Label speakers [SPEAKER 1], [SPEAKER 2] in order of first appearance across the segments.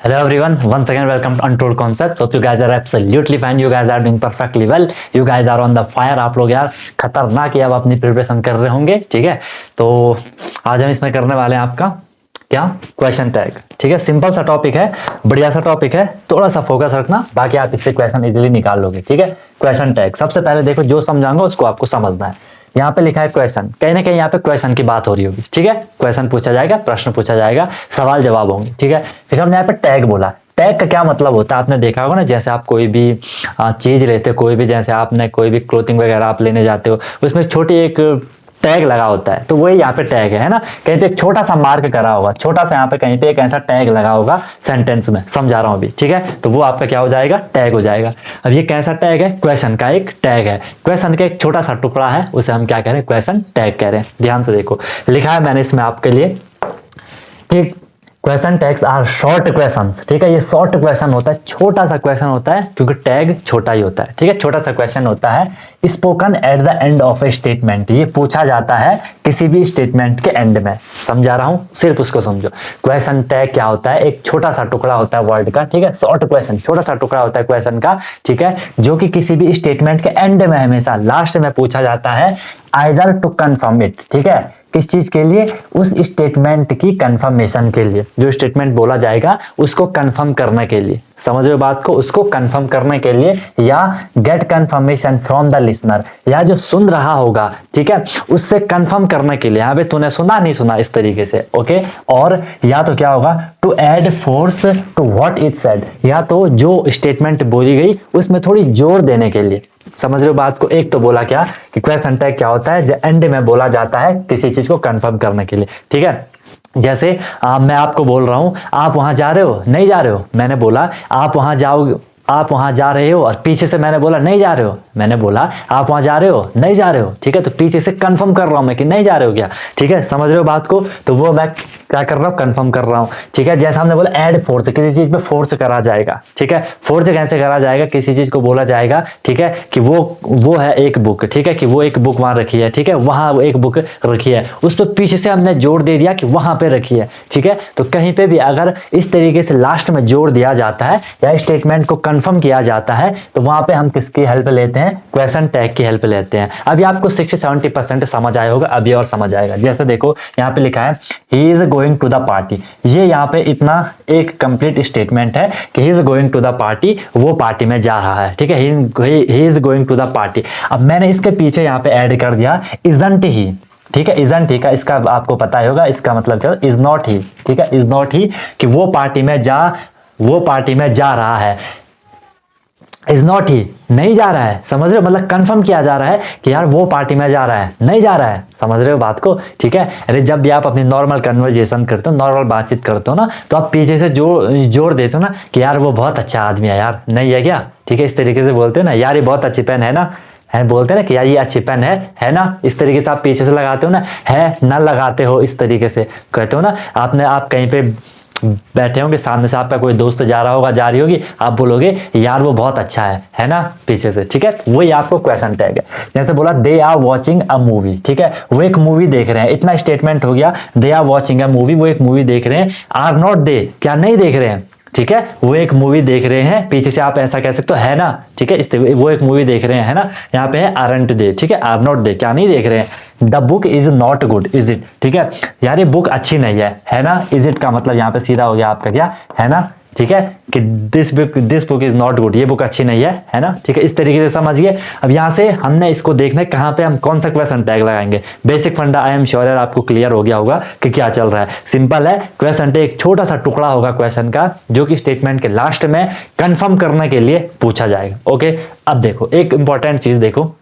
[SPEAKER 1] Hello everyone, once again welcome to Untold Concepts. Hope you guys are absolutely fine. You guys are doing perfectly well. You guys are on the fire. आप लोग यार खतरनाक ही अब अपनी preparation कर रहे होंगे, ठीक है। तो आज हम इसमें करने वाले हैं आपका क्या क्वेश्चन टैग, ठीक है। सिंपल सा टॉपिक है, बढ़िया सा टॉपिक है, थोड़ा सा फोकस रखना, बाकी आप इससे क्वेश्चन इजीली निकाल लोगे, ठीक है। क्वेश्चन टैग सबसे पहले देखो, जो समझाऊंगा उसको आपको समझना है। यहाँ पे लिखा है क्वेश्चन, कहीं ना कहीं यहाँ पे क्वेश्चन की बात हो रही होगी, ठीक है। क्वेश्चन पूछा जाएगा, प्रश्न पूछा जाएगा, सवाल जवाब होंगे, ठीक है। फिर हमने यहाँ पे टैग बोला। टैग का क्या मतलब होता है, आपने देखा होगा ना, जैसे आप कोई भी चीज लेते हो, कोई भी, जैसे आपने कोई भी क्लोथिंग वगैरह आप लेने जाते हो, उसमें छोटी एक टैग लगा होता है, तो वही यहाँ पे टैग है ना। कहीं पे एक छोटा सा मार्क करा होगा, छोटा सा यहाँ पे कहीं पे एक ऐसा टैग लगा होगा सेंटेंस में, समझा रहा हूँ अभी, ठीक है। तो वो आपका क्या हो जाएगा, टैग हो जाएगा। अब ये कैसा टैग है, क्वेश्चन का एक टैग है। क्वेश्चन का एक छोटा सा टुकड़ा है, उसे हम क्या कह रहे हैं, क्वेश्चन टैग कह रहे हैं। ध्यान से देखो, लिखा है मैंने इसमें आपके लिए कि question tags are short questions, ठीक है। ये शॉर्ट क्वेश्चन होता है, छोटा सा क्वेश्चन होता है, क्योंकि टैग छोटा ही होता है, ठीक है। छोटा सा क्वेश्चन होता है, spoken at the end of A statement. ये पूछा जाता है किसी भी स्टेटमेंट के एंड में, समझा रहा हूं, सिर्फ उसको समझो। क्वेश्चन टैग क्या होता है, एक छोटा सा टुकड़ा होता है वर्ड का, ठीक है। शॉर्ट क्वेश्चन, छोटा सा टुकड़ा होता है क्वेश्चन का, ठीक है, जो कि किसी भी स्टेटमेंट के एंड में, हमेशा लास्ट में पूछा जाता है, आइदर टू कंफर्म इट, ठीक है। किस चीज के लिए, उस स्टेटमेंट की कंफर्मेशन के लिए। जो स्टेटमेंट बोला जाएगा उसको कंफर्म करने के लिए, समझ रहे हो बात को, उसको कंफर्म करने के लिए, या get confirmation from the listener, या जो सुन रहा होगा, ठीक है, उससे कंफर्म करने के लिए। यहाँ पे तूने सुना नहीं सुना, इस तरीके से, ओके। और या तो क्या होगा, to add force to what is said, या तो जो स्टेटमेंट बोली गई उसमें थोड़ी जोर देने के लिए, समझ रहे हो बात को। एक तो बोला क्या कि क्वेश्चन टैग क्या होता है, जो एंड में बोला जाता है किसी चीज को कंफर्म करने के लिए, ठीक है। जैसे मैं आपको बोल रहा हूं, आप वहां जा रहे हो, नहीं जा रहे हो, मैंने बोला आप वहां जाओगे, आप वहां जा रहे हो, और पीछे से मैंने बोला नहीं जा रहे हो, मैंने बोला आप वहां जा रहे हो, नहीं जा रहे हो, ठीक है। तो पीछे से कंफर्म कर रहा हूं मैं कि नहीं जा रहे हो क्या, ठीक है, समझ रहे हो बात को। तो वो मैं क्या कर रहा हूं, कंफर्म कर रहा हूं, ठीक है। जैसा हमने बोला ऐड फोर्स, किसी चीज पे फोर्स करा जाएगा, ठीक है। फोर्स कैसे करा जाएगा, किसी चीज को बोला जाएगा, ठीक है, कि वो है एक बुक, ठीक है, कि वो एक बुक वहां रखी है, ठीक है, वहां वो एक बुक रखी है, उस पर पीछे से हमने जोर दे दिया कि वहां पे रखी है, ठीक है। तो कहीं पे भी अगर इस तरीके से लास्ट में जोर दिया जाता है या स्टेटमेंट को कंफर्म किया जाता है, तो वहां पे हम किसकी हेल्प लेते हैं, क्वेश्चन टैग की हेल्प लेते हैं। अभी आपको 60-70% समझ आया होगा, अभी और समझ आएगा। जैसे देखो यहाँ पे लिखा है, he is going to the party. ये यहाँ पे इतना एक कंप्लीट स्टेटमेंट है कि he is going to the party, वो पार्टी में जा रहा है, ठीक है। He is going to the party. अब मैंने इसके पीछे यहाँ पे ऐड कर दिया इजंट ही, ठीक है। इजंट ही का इसका आपको पता होगा, इसका मतलब क्या, इज नॉट ही, ठीक है, इज नॉट ही, कि वो पार्टी में जा रहा है। इज नॉट ही, नहीं जा रहा है, समझ रहे हो, मतलब कंफर्म किया जा रहा है कि यार वो पार्टी में जा रहा है, नहीं जा रहा है, समझ रहे हो बात को, ठीक है। अरे जब भी आप अपनी नॉर्मल कन्वर्जेशन करते हो, नॉर्मल बातचीत करते हो ना, तो आप पीछे से जोर देते हो ना कि यार वो बहुत अच्छा आदमी है, यार नहीं है क्या, ठीक है, इस तरीके से बोलते हो ना, यार ये बहुत अच्छी पेन है ना, है, बोलते हैं ना कि यार ये अच्छी पेन है ना, इस तरीके से आप पीछे से लगाते हो ना, है ना लगाते हो, इस तरीके से कहते हो ना। आप कहीं पे बैठे होंगे, सामने से आपका कोई दोस्त जा रहा होगा, जा रही होगी, आप बोलोगे यार वो बहुत अच्छा है ना, पीछे से, ठीक है। वही आपको क्वेश्चन टैग है। जैसे बोला they are watching a movie, ठीक है, वो एक मूवी देख रहे हैं, इतना स्टेटमेंट हो गया, they are watching a movie, वो एक मूवी देख रहे हैं। आर नॉट दे, क्या नहीं देख रहे हैं, ठीक है, वो एक मूवी देख रहे हैं, पीछे से आप ऐसा कह सकते हो, है ना, ठीक है, वो एक मूवी देख रहे हैं, है ना। यहाँ पे है आरंट दे, ठीक है, आर नॉट दे, क्या नहीं देख रहे हैं। The book is not good, is it, ठीक है, यार ये बुक अच्छी नहीं है ना। इज इट का मतलब यहाँ पे सीधा हो गया आपका क्या, है ना, ठीक है, कि this book is not good, ये बुक अच्छी नहीं है ना, ठीक है, इस तरीके से समझिए। अब यहाँ से हमने इसको देखना है कहाँ पे हम कौन सा क्वेश्चन टैग लगाएंगे। बेसिक फंडा आई एम श्योर आपको क्लियर हो गया होगा कि क्या चल रहा है। सिंपल है, क्वेश्चन टैग एक छोटा सा टुकड़ा होगा क्वेश्चन का, जो कि स्टेटमेंट के लास्ट में कंफर्म करने के लिए पूछा जाएगा, ओके। अब देखो एक इंपॉर्टेंट चीज देखो,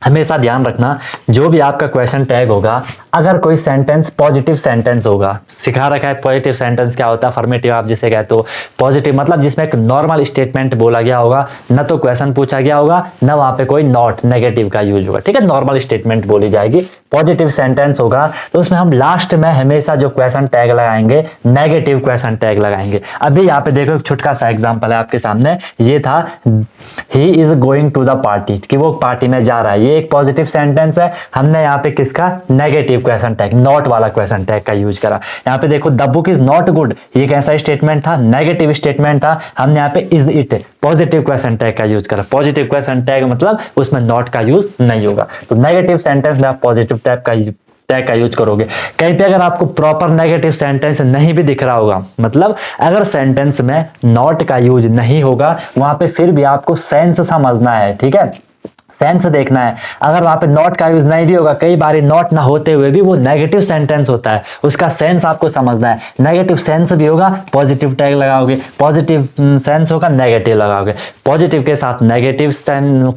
[SPEAKER 1] हमेशा ध्यान रखना, जो भी आपका क्वेश्चन टैग होगा, अगर कोई सेंटेंस पॉजिटिव सेंटेंस होगा, सिखा रखा है पॉजिटिव सेंटेंस क्या होता है, अफर्मेटिव आप जिसे कहते हो। पॉजिटिव मतलब जिसमें एक नॉर्मल स्टेटमेंट बोला गया होगा, न तो क्वेश्चन पूछा गया होगा, न वहां पे कोई नॉट नेगेटिव का यूज होगा, ठीक है, नॉर्मल स्टेटमेंट बोली जाएगी। पॉजिटिव सेंटेंस होगा तो उसमें हम लास्ट में हमेशा जो क्वेश्चन टैग लगाएंगे, नेगेटिव क्वेश्चन टैग लगाएंगे। अभी यहाँ पे देखो एक छोटा सा एग्जांपल है आपके सामने, ये था he is going to the party, कि वो पार्टी में जा रहा है, ये एक पॉजिटिव सेंटेंस है। हमने यहाँ पे किसका, नेगेटिव क्वेश्चन टैग, नॉट वाला क्वेश्चन टैग का यूज करा। यहाँ पे देखो the book is not good, ये कैसा स्टेटमेंट था, नेगेटिव स्टेटमेंट था, हमने यहाँ पे is it positive question tag का यूज करा। पॉजिटिव क्वेश्चन टैग मतलब उसमें नॉट का यूज नहीं होगा, तो नेगेटिव सेंटेंस में आप पॉजिटिव टैग का यूज करोगे। कहीं पे अगर आपको प्रॉपर नेगेटिव सेंटेंस नहीं भी दिख रहा होगा, मतलब अगर सेंटेंस में नॉट का यूज नहीं होगा, वहां पे फिर भी आपको सेंस समझना है, ठीक है, सेंस देखना है। अगर वहां पे नॉट का यूज नहीं भी होगा, कई बार नॉट ना होते हुए भी वो नेगेटिव सेंटेंस होता है, उसका सेंस आपको समझना है। नेगेटिव सेंस भी होगा, पॉजिटिव टैग लगाओगे, पॉजिटिव सेंस होगा, नेगेटिव लगाओगे, पॉजिटिव के साथ नेगेटिव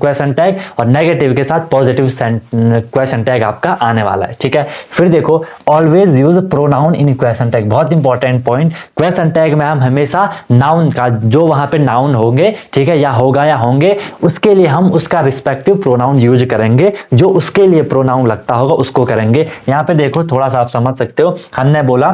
[SPEAKER 1] क्वेश्चन टैग और नेगेटिव के साथ पॉजिटिव क्वेश्चन टैग आपका आने वाला है, ठीक है। फिर देखो ऑलवेज यूज प्रोनाउन इन क्वेश्चन टैग, बहुत इंपॉर्टेंट पॉइंट। क्वेश्चन टैग में हम हमेशा नाउन का, जो वहां पे नाउन होंगे, ठीक है, या होगा या होंगे, उसके लिए हम उसका रिस्पेक्टिव प्रोनाउन यूज करेंगे, जो उसके लिए प्रोनाउन लगता होगा उसको करेंगे। यहां पे देखो थोड़ा सा आप समझ सकते हो, हमने बोला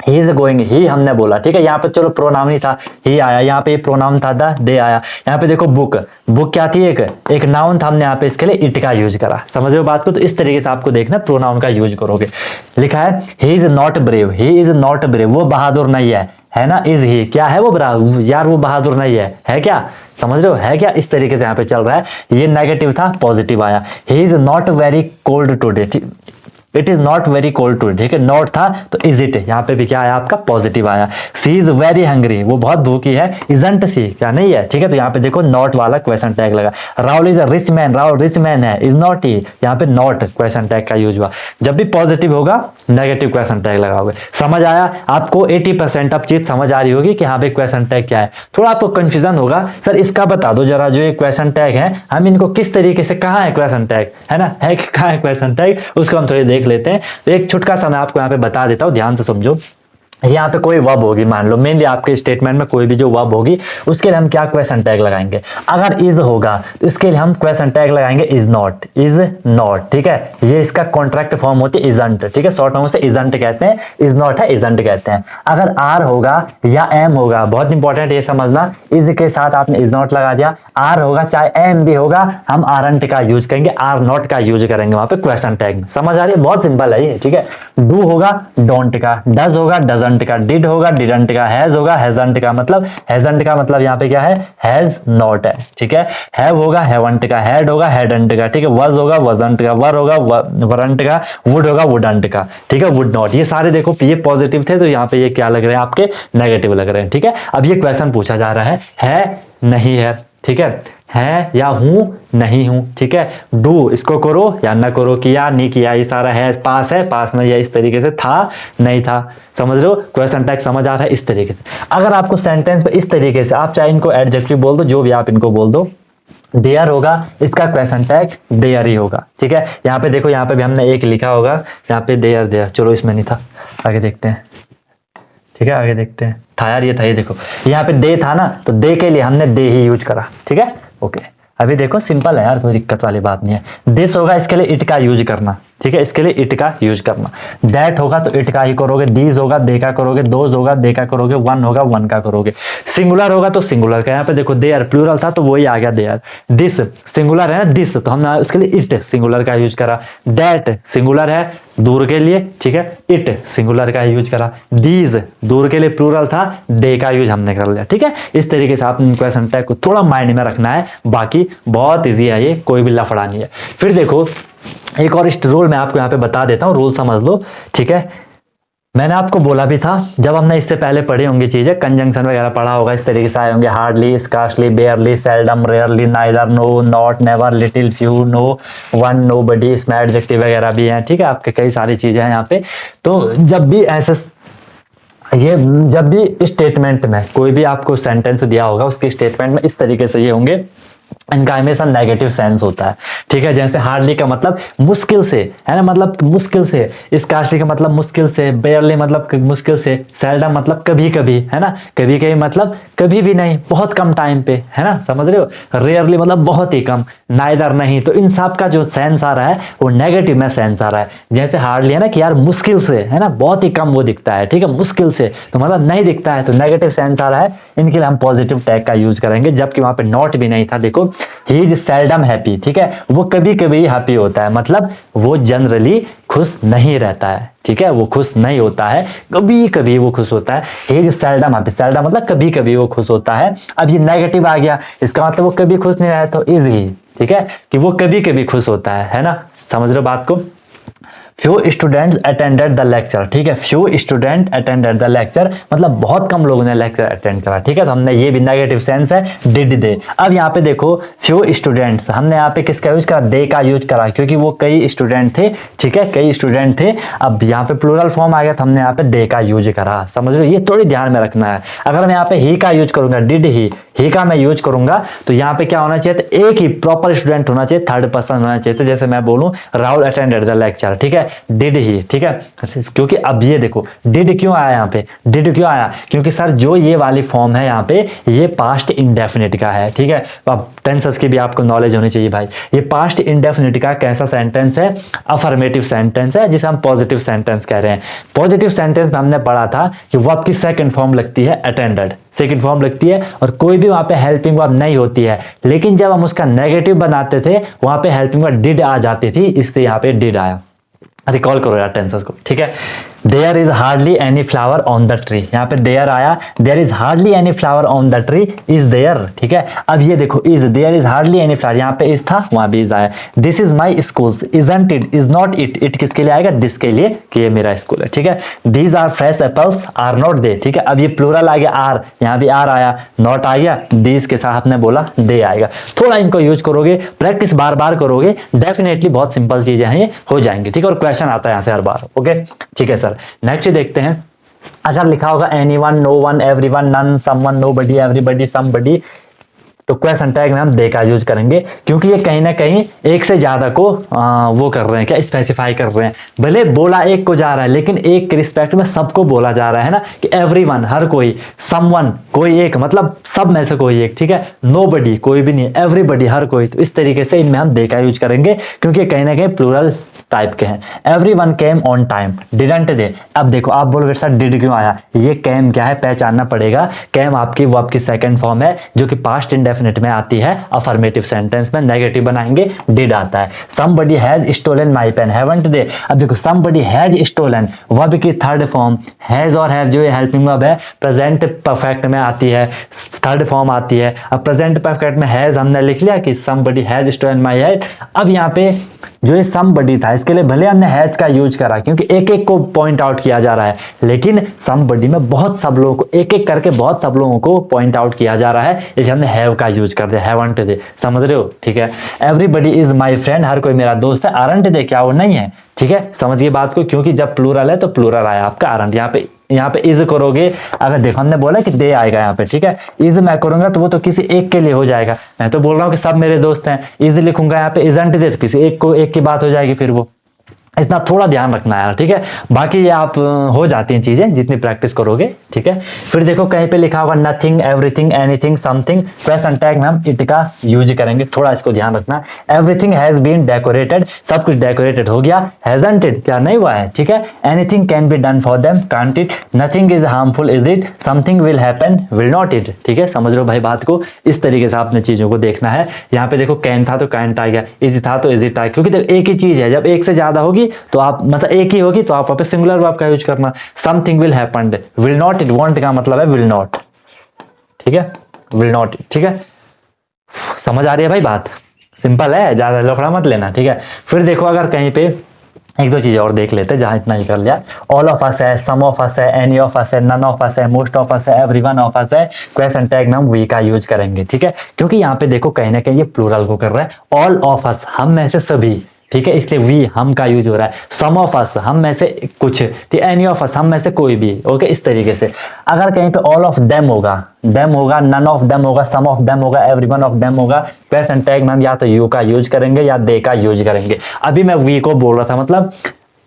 [SPEAKER 1] ही इज गोइंग, ही हमने बोला, ठीक है, यहाँ पे चलो प्रोनाउन ही था, ही आया, यहाँ पे प्रोनाउन था द, दे आया। यहाँ पे देखो बुक, बुक क्या थी, एक नाउन था, हमने यहाँ पे इसके लिए इट का यूज करा। समझ रहे हो बात को? तो इस तरीके से आपको देखना प्रोनाउन का यूज करोगे। लिखा है he is not brave, he is not brave, वो बहादुर नहीं है ना। इज ही क्या है, वो ब्राव, यार वो बहादुर नहीं है क्या? समझ रहे हो, है क्या? इस तरीके से यहाँ पे चल रहा है। ये नेगेटिव था, पॉजिटिव आया, he is not very cold today, it is not very cold today, ठीक है, नॉट था तो इज इट, यहाँ पे भी क्या आया आपका, पॉजिटिव आया। सी इज वेरी हंग्री, वो बहुत भूखी है, इजंट सी, क्या नहीं है, ठीक है, तो यहाँ पे देखो नॉट वाला क्वेश्चन टैग लगा। Rahul is a rich man, Rahul rich man है, इज नॉट ही, यहाँ पे नॉट क्वेश्चन टैग का यूज हुआ। जब भी पॉजिटिव होगा नेगेटिव क्वेश्चन टैग लगाओगे। समझ आया आपको? 80% अब चीज समझ आ रही होगी कि यहाँ पे क्वेश्चन टैग क्या है। थोड़ा आपको कंफ्यूजन होगा, सर इसका बता दो जरा, जो ये क्वेश्चन टैग है हम इनको किस तरीके से, कहाँ है क्वेश्चन टैग, है ना, है कहाँ है क्वेश्चन टैग, उसको हम थोड़ी देख लेते हैं। तो एक छुटका सा मैं आपको यहाँ पे बता देता हूँ, ध्यान से समझो। यहाँ पे कोई वर्ब होगी, मान लो मेनली आपके स्टेटमेंट में कोई भी जो वर्ब होगी, उसके लिए हम क्या क्वेश्चन टैग लगाएंगे। अगर इज होगा तो इसके लिए हम क्वेश्चन टैग लगाएंगे इज नॉट, इज नॉट, ठीक है, ये इसका कॉन्ट्रैक्ट फॉर्म होती है इजंट, ठीक है, शॉर्ट फॉर्म से इजंट कहते हैं, इज नॉट है इजंट कहते हैं। अगर आर होगा या एम होगा, बहुत इंपॉर्टेंट ये समझना, इज के साथ आपने इज नॉट लगा दिया, आर होगा चाहे एम भी होगा, हम आरंट का यूज करेंगे, आर नॉट का यूज करेंगे वहां पे क्वेश्चन टैग में। समझ आ रही है? बहुत सिंपल है ये, ठीक है। डू होगा डोंट का, डज होगा डजंट का, डिड होगा डिडंट का, हैज होगा हैजंट का, मतलब हैजंट का मतलब यहाँ पे क्या है, हैज नॉट है, ठीक है। हैव होगा हैवंट का, हैड होगा हैडंट का, ठीक है। वज होगा वजंट का, वर होगा वरंट का, वुड होगा वुडंट का, ठीक है, वुड नॉट। ये सारे देखो ये पॉजिटिव थे, तो यहाँ पे ये क्या लग रहे हैं आपके, नेगेटिव लग रहे हैं, ठीक है। अब ये क्वेश्चन पूछा जा रहा है नहीं है, ठीक है या हूं नहीं हूं, ठीक है। डू इसको करो या ना करो, किया नहीं किया, ये सारा है, पास नहीं है, इस तरीके से था नहीं था। समझ रहे हो? क्वेश्चन टैग समझ आ रहा है इस तरीके से। अगर आपको सेंटेंस पे इस तरीके से, आप चाहे इनको एडजेक्टिव बोल दो, जो भी आप इनको बोल दो, देयर होगा, इसका क्वेश्चन टैग देयर ही होगा, ठीक है। यहाँ पे देखो, यहाँ पे भी हमने एक लिखा होगा, यहाँ पे देयर, चलो इसमें नहीं था, आगे देखते हैं, ठीक है, आगे देखते हैं। था यार, ये था, ये देखो यहाँ पे दे था ना, तो दे के लिए हमने दे ही यूज करा, ठीक है, ओके। अभी देखो सिंपल है यार, कोई दिक्कत वाली बात नहीं है। दिस होगा, इसके लिए इट का यूज करना, ठीक है, इसके लिए इट का यूज करना। दैट होगा तो इट का ही करोगे, दीज होगा दे का करोगे, दोज होगा दे का करोगे, वन होगा वन का करोगे। सिंगुलर होगा तो सिंगुलर का, यहाँ पे देखो देयर प्लूरल था तो वही आ गया देयर। दिस सिंगुलर है ना, दिस, तो हमने उसके लिए इट सिंगुलर का यूज करा। दैट सिंगुलर है दूर के लिए, ठीक है, इट सिंगुलर का यूज करा। दीज दूर के लिए प्लूरल था, दे का यूज हमने कर लिया, ठीक है। इस तरीके से आपने क्वेश्चन टैग को थोड़ा माइंड में रखना है, बाकी बहुत इजी है ये, कोई भी लफड़ा नहीं है। फिर देखो एक और रूल मैं आपको यहाँ पे बता देता हूँ, रूल समझ लो, ठीक है। मैंने आपको बोला भी था, जब हमने इससे पहले पढ़ी होंगी चीजें, कंजंक्शन वगैरह पढ़ा होगा, इस तरीके से आए होंगे, hardly, scarcely, barely, seldom, rarely, neither, no, not, never, little, few, no, one, nobody, इसमें एडजेक्टिव वगैरह भी हैं, ठीक है, आपके कई सारी चीजें हैं यहाँ पे। तो जब भी ऐसे जब भी स्टेटमेंट में कोई भी आपको सेंटेंस दिया होगा, उसके स्टेटमेंट में इस तरीके से ये होंगे, इनका हमेशा नेगेटिव सेंस होता है, ठीक है। जैसे हार्डली का मतलब मुश्किल से, है ना, मतलब मुश्किल से। स्कार्सली का मतलब मुश्किल से। बेयरली मतलब मुश्किल से। सेल्डम मतलब कभी कभी, है ना, कभी कभी मतलब कभी भी नहीं, बहुत कम टाइम पे, है ना, समझ रहे हो। रेयरली मतलब बहुत ही कम। नाइदर नहीं, तो इन सब का जो सेंस आ रहा है वो नेगेटिव में सेंस आ रहा है। जैसे हार्डली है ना कि यार मुश्किल से, है ना, बहुत ही कम वो दिखता है, ठीक है, मुश्किल से तो मतलब नहीं दिखता है, तो नेगेटिव सेंस आ रहा है। इनके लिए हम पॉजिटिव टैग का यूज करेंगे, जबकि वहां पे नॉट भी नहीं था। देखो ही इज सेल्डम हैप्पी, ठीक है, वो कभी कभी हैप्पी होता है, मतलब वो जनरली खुश नहीं रहता है, ठीक है, वो खुश नहीं होता है, कभी कभी वो खुश होता है। He is seldom happy, seldom मतलब कभी कभी वो खुश होता है। अब ये नेगेटिव आ गया, इसका मतलब वो कभी खुश नहीं रहता, तो इज ही, ठीक है, कि वो कभी कभी खुश होता है ना, समझ रहे हो बात को। Few students attended the lecture, ठीक है, few student attended the lecture मतलब बहुत कम लोगों ने लेक्चर अटेंड करा, ठीक है, तो हमने ये भी नेगेटिव सेंस है, डिड दे। अब यहाँ पे देखो फ्यू स्टूडेंट्स, हमने यहाँ पे किसका यूज करा, दे का यूज करा, क्योंकि वो कई स्टूडेंट थे, ठीक है, कई स्टूडेंट थे। अब यहाँ पे प्लूरल फॉर्म आ गया तो हमने यहाँ पे दे का यूज करा, समझ रहे हो, ये थोड़ी ध्यान में रखना है। अगर मैं यहाँ पे ही का यूज करूंगा, डिड ही का मैं यूज करूंगा, तो यहाँ पे क्या होना चाहिए, तो एक ही प्रॉपर स्टूडेंट होना चाहिए, थर्ड पर्सन होना चाहिए। तो जैसे मैं बोलूं राहुल अटेंडेड द लेक्चर, ठीक है, डिड ही, ठीक है, क्योंकि अब ये देखो डिड क्यों आया यहाँ पे, डिड क्यों आया, क्योंकि सर जो ये वाली फॉर्म है यहाँ पे ये पास्ट इंडेफिनिट का है, ठीक है। अब टेंसेस की भी आपको नॉलेज होनी चाहिए भाई। ये पास्ट इंडेफिनिट का कैसा सेंटेंस है, अफर्मेटिव सेंटेंस है, जिसे हम पॉजिटिव सेंटेंस कह रहे हैं। पॉजिटिव सेंटेंस में हमने पढ़ा था कि वर्ब की सेकंड फॉर्म लगती है अटेंडेड, सेकंड फॉर्म लगती है, और कोई भी वहां पे हेल्पिंग वर्ब नहीं होती है। लेकिन जब हम उसका नेगेटिव बनाते थे वहां पे हेल्पिंग वर्ब डिड आ जाती थी, इसलिए यहाँ पे डिड आया। रिकॉल करो यार टेंसेस को, ठीक है। There is hardly any flower on the tree, यहाँ पे देयर आया, there is hardly any flower on the tree, is there, ठीक है। अब ये देखो is, there is hardly any flower, यहाँ पे इज था वहां भी इज आया। This is my school, isn't it, is not it, it किसके लिए आएगा, दिस के लिए, कि ये मेरा स्कूल है, ठीक है। These are fresh apples, are not they, ठीक है। अब ये प्लूरल आ गया आर, यहाँ भी आर आया, नॉट आ गया, दीज के साथ आपने बोला दे आएगा। थोड़ा इनको यूज करोगे, प्रैक्टिस बार बार करोगे, डेफिनेटली बहुत सिंपल चीजें हैं ये हो जाएंगी, ठीक है। और क्वेश्चन आता है यहाँ से हर बार, ओके, ठीक है सर। नेक्स्ट देखते हैं, अगर लिखा होगा anyone, no one, everyone, none, someone, nobody, everybody, somebody, तो क्वेश्चन टैग में हम दे का यूज करेंगे, क्योंकि ये कहीं ना कहीं एक से ज्यादा को वो कर रहे हैं, क्या स्पेसिफाई कर रहे हैं। भले बोला एक को जा रहा है, लेकिन एक के रिस्पेक्ट में सबको बोला जा रहा है ना, कि एवरीवन हर कोई, समवन कोई एक, मतलब सब में से कोई एक, ठीक है, नोबडी कोई भी नहीं, एवरीबॉडी हर कोई। तो इस तरीके से इनमें हम दे का यूज करेंगे, क्योंकि कहीं ना कहीं प्लूरल टाइप के हैं। Everyone came on time, didn't they. अब देखो आप बोलोगे सर डिड क्यों आया, ये कैम क्या है पहचानना पड़ेगा। कैम आपकी वर्ब की सेकंड फॉर्म है, जो कि पास्ट इंडेफिनिट में आती है, अफर्मेटिव सेंटेंस में नेगेटिव बनाएंगे डिड आता है। Somebody has stolen my pen, haven't they. अब देखो समबडी हैज स्टोलन, वर्ब की थर्ड फॉर्म, हैज और हैव जो ये हेल्पिंग वर्ब है प्रेजेंट परफेक्ट में आती है, थर्ड फॉर्म आती है। अब प्रेजेंट परफेक्ट में हैज हमने लिख लिया कि somebody has stolen my head. अब यहाँ पे जो ये समबडी था इसके लिए भले हमने हैज का यूज करा, क्योंकि एक एक को पॉइंट आउट किया जा रहा है, लेकिन समबडी में बहुत सब लोगों को एक एक करके बहुत सब लोगों को पॉइंट आउट किया जा रहा है, इसलिए हमने हैव का यूज कर दिया, हैवंट दे, समझ रहे हो, ठीक है। एवरीबडी इज माय फ्रेंड, हर कोई मेरा दोस्त है, आरंट दे क्या वो नहीं है, ठीक है, समझिए बात को, क्योंकि जब प्लूरल है तो प्लूरल आया आपका आरंट। यहाँ पे इज करोगे, अगर देखो हमने बोला कि दे आएगा यहाँ पे, ठीक है। इज मैं करूंगा तो वो तो किसी एक के लिए हो जाएगा, मैं तो बोल रहा हूँ कि सब मेरे दोस्त हैं। इज लिखूंगा यहाँ पे इजंट दे, तो किसी एक को एक की बात हो जाएगी, फिर वो इतना थोड़ा ध्यान रखना है, ठीक है। बाकी ये आप हो जाती हैं चीजें जितनी प्रैक्टिस करोगे, ठीक है। फिर देखो कहीं पे लिखा होगा nothing, everything, anything, something, question tag में हम इट का यूज करेंगे, थोड़ा इसको ध्यान रखना। एवरीथिंग हैज बीन डेकोरेटेड, सब कुछ डेकोरेटेड हो गया। हैजंट इट क्या नहीं हुआ है, ठीक है। Anything can be done for them, can't it. Nothing is harmful, is it. Something will happen, will not it, ठीक है। समझ लो भाई बात को, इस तरीके से आपने चीजों को देखना है। यहाँ पे देखो कैन था तो कैंट आ गया, इज था तो इज इट आ गया, क्योंकि एक ही चीज है, जब एक से ज्यादा होगी तो आप मतलब एक ही होगी तो आप वहां पे सिंगुलर वर्ब का यूज करना। Something will happen, will not it, want का मतलब है विल नॉट, ठीक है, विल नॉट इट, ठीक है। समझ आ रही है भाई बात, सिंपल है, ज्यादा लफड़ा मत लेना, ठीक है। फिर देखो अगर कहीं पे एक दो चीजें और देख लेते हैं, जहां इतना ही कर लिया। ऑल ऑफ अस है, सम ऑफ अस है, एनी ऑफ अस है, नन ऑफ अस है, मोस्ट ऑफ अस है, एवरीवन ऑफ अस है। क्वेश्चन टैग में हम वी का यूज करेंगे, ठीक है, क्योंकि यहाँ पे देखो कहीं ना कहीं ये प्लूरल को कर रहा है। ऑल ऑफ अस हम में से सभी, ठीक है, इसलिए वी हम का यूज हो रहा है। सम ऑफ अस हम में से कुछ, ठीक, एनी ऑफ अस हम में से कोई भी, ओके, इस तरीके से। अगर कहीं पे ऑल ऑफ देम होगा, देम होगा, नन ऑफ देम होगा, सम ऑफ देम होगा, एवरीवन ऑफ देम होगा, क्वेश्चन टैग में हम या तो यू का यूज करेंगे या दे का यूज करेंगे। अभी मैं वी को बोल रहा था, मतलब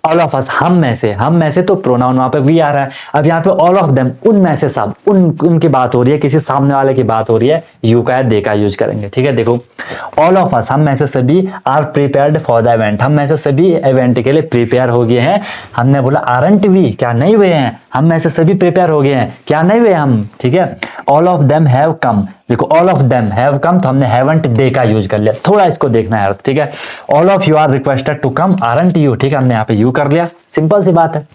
[SPEAKER 1] ऑल ऑफ अस, हम में से तो प्रोनाउन वहां पे वी आ रहा है। अब यहाँ पे ऑल ऑफ देम, उनमें से सब, उनकी बात हो रही है, किसी सामने वाले की बात हो रही है, यू का या दे का यूज करेंगे। ठीक है, देखो ऑल ऑफ अस, हम में से सभी, are prepared for the event, हम में से सभी इवेंट के लिए प्रिपेयर हो गए हैं। हमने बोला आरंट वी, क्या नहीं हुए हैं, हम में से सभी प्रिपेयर हो गए हैं, क्या नहीं हुए हम। ठीक है, all of them have come, देखो all of them have come, तो हमने हैवंट दे का यूज कर लिया, थोड़ा इसको देखना है अर्थ। ठीक है, all of you are requested to come, aren't you, ठीक है, हमने यहाँ पे यू कर लिया, सिंपल सी बात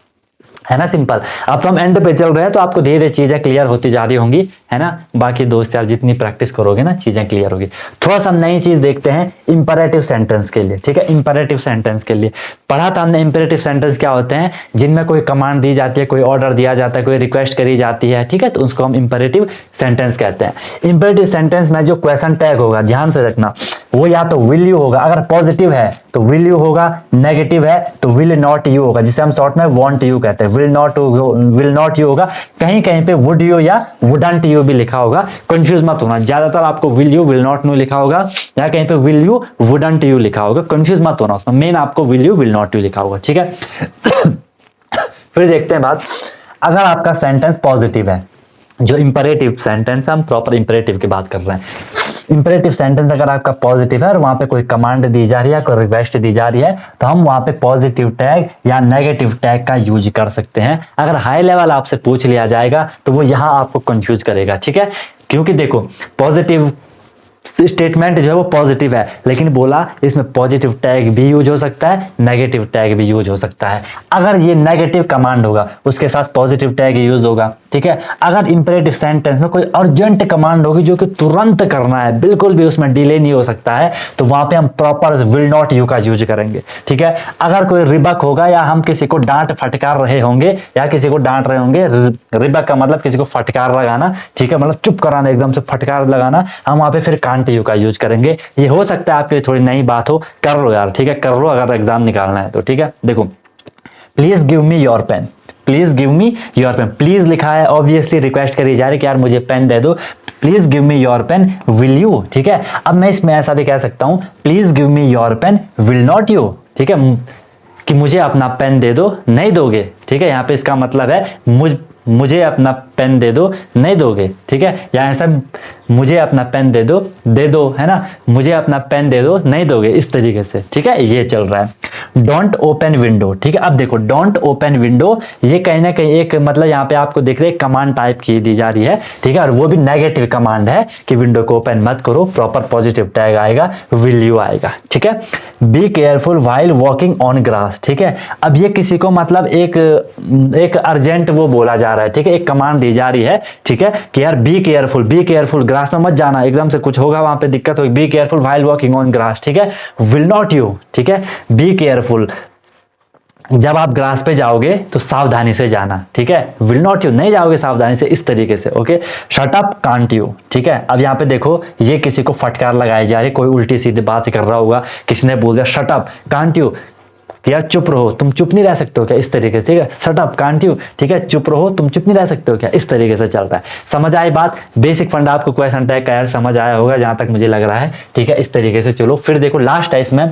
[SPEAKER 1] है ना, सिंपल। अब तो हम एंड पे चल रहे हैं, तो आपको धीरे धीरे चीजें क्लियर होती जा रही होंगी, है ना। बाकी दोस्त यार जितनी प्रैक्टिस करोगे ना चीजें क्लियर होगी। थोड़ा सा हम नई चीज देखते हैं इंपरेटिव सेंटेंस के लिए। ठीक है, इंपरेटिव सेंटेंस के लिए पढ़ा था हमने। इंपरेटिव सेंटेंस क्या होते हैं, जिनमें कोई कमांड दी जाती है, कोई ऑर्डर दिया जाता है, कोई रिक्वेस्ट करी जाती है। ठीक है, तो उसको हम इंपरेटिव सेंटेंस कहते हैं। इंपरेटिव सेंटेंस में जो क्वेश्चन टैग होगा, ध्यान से रखना, वो या तो विल यू होगा, अगर पॉजिटिव है तो विल यू होगा, नेगेटिव है तो विल नॉट यू होगा, जिसे हम शॉर्ट में वांट यू कहते हैं। विल नॉट यू होगा, कहीं कहीं पे वुड यू या वुडंट यू भी लिखा होगा, कंफ्यूज मत होना। ज्यादातर आपको will you will not you लिखा होगा, या कहीं पे विल यू वुडंट यू लिखा होगा, कंफ्यूज मत होना उसमें, मेन आपको will you will not you लिखा होगा। ठीक है फिर देखते हैं बात, अगर आपका सेंटेंस पॉजिटिव है, जो इंपरेटिव सेंटेंस, हम प्रॉपर इंपरेटिव की बात कर रहे हैं। इंपरेटिव सेंटेंस अगर आपका पॉजिटिव है और वहां पे कोई कमांड दी जा रही है, कोई रिक्वेस्ट दी जा रही है, तो हम वहां पे पॉजिटिव टैग या नेगेटिव टैग का यूज कर सकते हैं। अगर हाई लेवल आपसे पूछ लिया जाएगा तो वो यहां आपको कंफ्यूज करेगा। ठीक है, क्योंकि देखो पॉजिटिव स्टेटमेंट जो है वो पॉजिटिव है, लेकिन बोला इसमें पॉजिटिव टैग भी यूज हो सकता है, नेगेटिव टैग भी यूज हो सकता है। अगर ये नेगेटिव कमांड होगा उसके साथ पॉजिटिव टैग यूज होगा। ठीक है, अगर इंपरेटिव सेंटेंस में कोई अर्जेंट कमांड होगी जो कि तुरंत करना है, बिल्कुल भी उसमें डिले नहीं हो सकता है, तो वहां पे हम प्रॉपर विल नॉट यू का यूज करेंगे। ठीक है, अगर कोई रिबक होगा या हम किसी को डांट फटकार रहे होंगे या किसी को डांट रहे होंगे, रिबक का मतलब किसी को फटकार लगाना, ठीक है, मतलब चुप कराना, एकदम से फटकार लगाना, हम वहां पे फिर कांट यू का यूज करेंगे। ये हो सकता है आपके लिए थोड़ी नई बात हो, कर लो यार। ठीक है, कर लो अगर एग्जाम निकालना है तो। ठीक है, देखो please give me your pen, please give me your pen, please लिखा है, ऑब्वियसली रिक्वेस्ट करी जा रही है कि यार मुझे पेन दे दो, please give me your pen will you. ठीक है, अब मैं इसमें ऐसा भी कह सकता हूं, please give me your pen will not you. ठीक है, कि मुझे अपना पेन दे दो, नहीं दोगे। ठीक है, यहाँ पे इसका मतलब है मुझे अपना पेन दे दो, नहीं दोगे। ठीक है, या ऐसा मुझे अपना पेन दे दो, है ना, मुझे अपना पेन दे दो, नहीं दोगे, इस तरीके से। ठीक है, ये चल रहा है। Don't open window. ठीक है, अब देखो डोंट ओपन विंडो, ये कहीं ना कहीं एक मतलब यहाँ पे आपको दिख रहे कमांड टाइप की दी जा रही है। ठीक है, और वो भी नेगेटिव कमांड है कि विंडो को ओपन मत करो, प्रॉपर पॉजिटिव टैग आएगा, विल यू आएगा। ठीक है, be careful while walking on grass. ठीक है, अब ये किसी को मतलब एक अर्जेंट वो बोला जा रहा है। ठीक है, एक कमांड दी जा रही है। ठीक है, कि यार बी केयरफुल, ग्रास में मत जाना, एकदम से कुछ होगा वहां पे दिक्कत होगी, be careful while walking on grass. ठीक है, विल नॉट यू। ठीक है, बी केयरफुल, जब आप ग्रास पे जाओगे तो सावधानी से जाना। ठीक है, विल नॉट यू, नहीं जाओगे सावधानी से, इस तरीके से। Okay, shut up can't you. ठीक है, अब यहाँ पे देखो ये किसी को फटकार लगाई जा रही है, कोई उल्टी सीधी बात कर रहा होगा, किसी ने बोल दिया शट अप कांट यू, कि यार चुप रहो, तुम चुप नहीं रह सकते हो क्या, इस तरीके से। ठीक है, शट अप कांट यू, ठीक है, चुप रहो, तुम चुप नहीं रह सकते हो क्या, इस तरीके से चल रहा है। समझ आई बात, बेसिक फंडा आपको क्वेश्चन टैग का यार समझ आया होगा जहां तक मुझे लग रहा है। ठीक है, इस तरीके से चलो। फिर देखो लास्ट है इसमें,